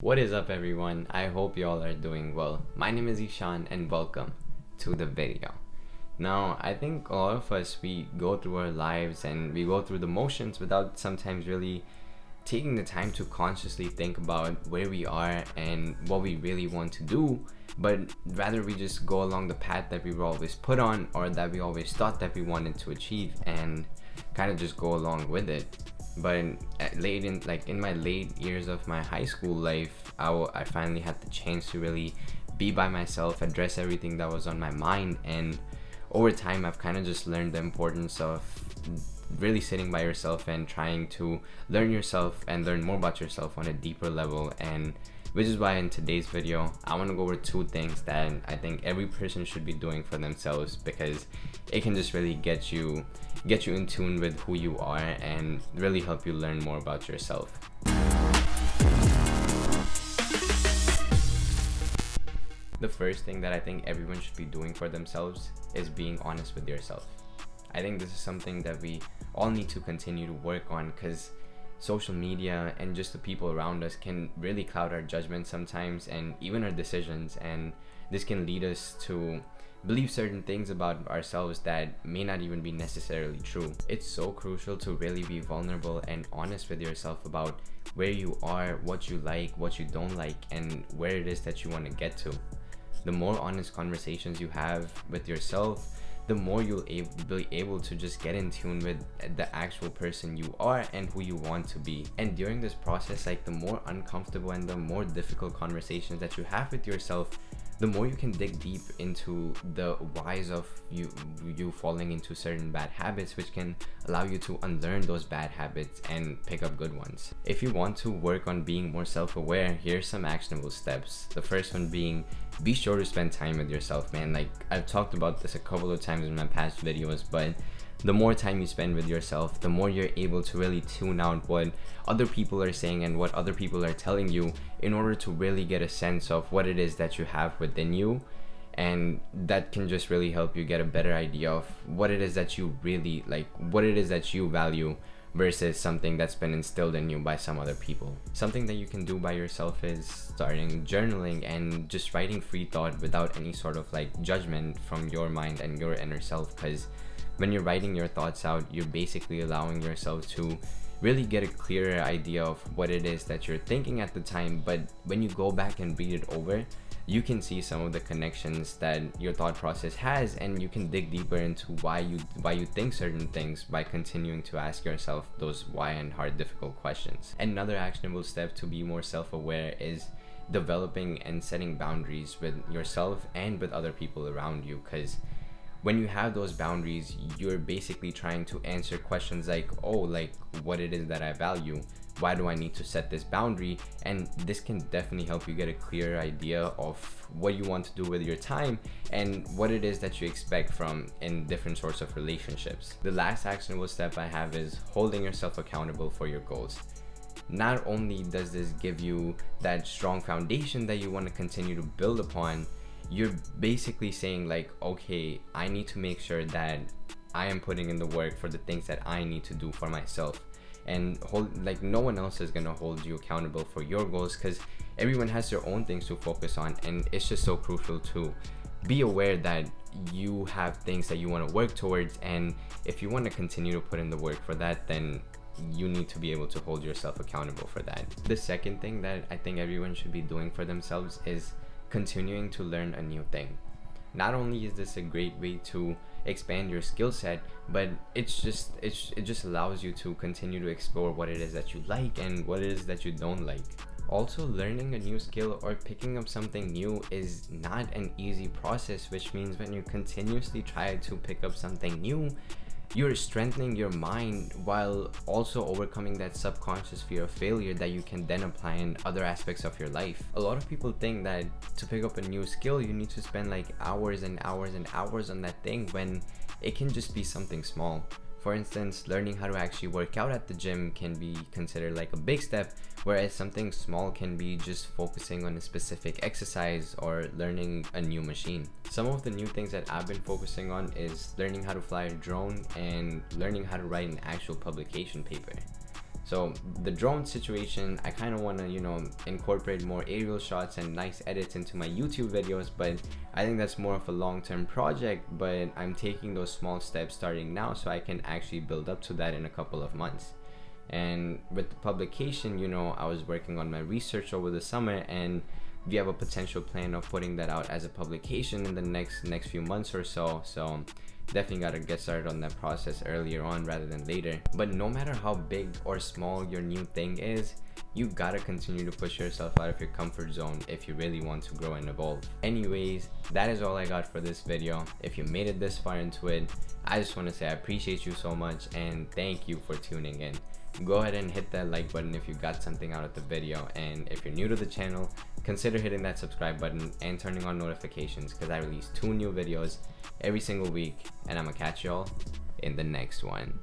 What is up, everyone? I hope you all are doing well. My name is Ishaan and welcome to the video. Now, I think a lot of us, we go through our lives and we go through the motions without sometimes really taking the time to consciously think about where we are and what we really want to do, but rather we just go along the path that we were always put on or that we always thought that we wanted to achieve and kind of just go along with it. But in my late years of my high school life, I finally had the chance to really be by myself, address everything that was on my mind, and over time I've kind of just learned the importance of really sitting by yourself and trying to learn yourself and learn more about yourself on a deeper level. And which is why in today's video I want to go over two things that I think every person should be doing for themselves, because it can just really get you in tune with who you are and really help you learn more about yourself. The first thing that I think everyone should be doing for themselves is being honest with yourself. I think this is something that we all need to continue to work on, because social media and just the people around us can really cloud our judgment sometimes and even our decisions, and this can lead us to believe certain things about ourselves that may not even be necessarily true. It's so crucial to really be vulnerable and honest with yourself about where you are, what you like, what you don't like, and where it is that you want to get to. The more honest conversations you have with yourself, the more you'll be able to just get in tune with the actual person you are and who you want to be. And during this process, like, the more uncomfortable and the more difficult conversations that you have with yourself, the more you can dig deep into the whys of you falling into certain bad habits, which can allow you to unlearn those bad habits and pick up good ones. If you want to work on being more self-aware, here's some actionable steps. The first one being, be sure to spend time with yourself, man. Like, I've talked about this a couple of times in my past videos, but the more time you spend with yourself, the more you're able to really tune out what other people are saying and what other people are telling you, in order to really get a sense of what it is that you have within you. And that can just really help you get a better idea of what it is that you really like, what it is that you value, versus something that's been instilled in you by some other people. Something that you can do by yourself is starting journaling and just writing free thought without any sort of like judgment from your mind and your inner self, because when you're writing your thoughts out, you're basically allowing yourself to really get a clearer idea of what it is that you're thinking at the time. But when you go back and read it over, you can see some of the connections that your thought process has, and you can dig deeper into why you think certain things by continuing to ask yourself those why and hard, difficult questions. Another actionable step to be more self-aware is developing and setting boundaries with yourself and with other people around you, because when you have those boundaries, you're basically trying to answer questions like, what it is that I value, why do I need to set this boundary? And this can definitely help you get a clearer idea of what you want to do with your time and what it is that you expect from in different sorts of relationships. The last actionable step I have is holding yourself accountable for your goals. Not only does this give you that strong foundation that you want to continue to build upon, you're basically saying like, okay, I need to make sure that I am putting in the work for the things that I need to do for myself. And no one else is gonna hold you accountable for your goals, because everyone has their own things to focus on. And it's just so crucial to be aware that you have things that you want to work towards, and if you want to continue to put in the work for that, then you need to be able to hold yourself accountable for that. The second thing that I think everyone should be doing for themselves is continuing to learn a new thing. Not only is this a great way to expand your skill set, but it just allows you to continue to explore what it is that you like and what it is that you don't like. Also, learning a new skill or picking up something new is not an easy process, which means when you continuously try to pick up something new, you're strengthening your mind while also overcoming that subconscious fear of failure that you can then apply in other aspects of your life. A lot of people think that to pick up a new skill, you need to spend like hours and hours and hours on that thing, when it can just be something small. For instance, learning how to actually work out at the gym can be considered like a big step, whereas something small can be just focusing on a specific exercise or learning a new machine. Some of the new things that I've been focusing on is learning how to fly a drone and learning how to write an actual publication paper. So the drone situation, I kind of want to, incorporate more aerial shots and nice edits into my YouTube videos, but I think that's more of a long-term project. But I'm taking those small steps starting now so I can actually build up to that in a couple of months. And with the publication, I was working on my research over the summer, and we have a potential plan of putting that out as a publication in the next few months or so. So definitely got to get started on that process earlier on rather than later. But no matter how big or small your new thing is, you gotta continue to push yourself out of your comfort zone if you really want to grow and evolve. Anyways, that is all I got for this video. If you made it this far into it, I just want to say I appreciate you so much and thank you for tuning in. Go ahead and hit that like button if you got something out of the video, and if you're new to the channel, consider hitting that subscribe button and turning on notifications, because I release 2 new videos every single week, and I'm gonna catch y'all in the next one.